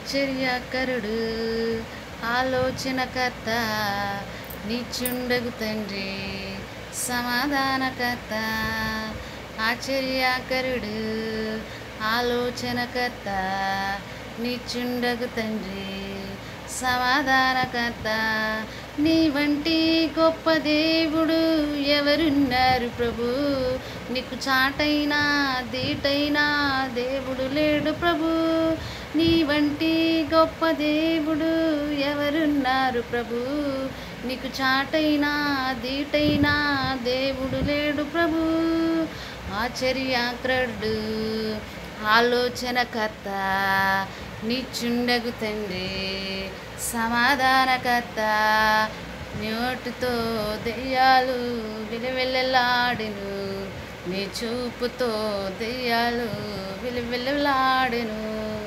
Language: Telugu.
ఆశ్చర్యకరుడు ఆలోచనకర్త నిత్యుండగు తండ్రి సమాధానకర్త ఆశ్చర్యకరుడు ఆలోచనకర్త నిత్యుండగు తండ్రి సమాధానకర్త నీ వంటి గొప్ప దేవుడు ఎవరున్నారు ప్రభు నీకు చాటైనా దీటైనా దేవుడు లేడు ప్రభు నీ వంటి గొప్ప దేవుడు ఎవరున్నారు ప్రభు నీకు చాటైనా దీటైనా దేవుడు లేడు ప్రభు ఆశ్చర్యకరుడు ఆలోచనకర్త నిత్యుండగు తండ్రి సమాధానకర్త నోటితో దెయ్యాలు విలవిలలాడెను నీ చూపుతో దెయ్యాలు విలవిలలాడెను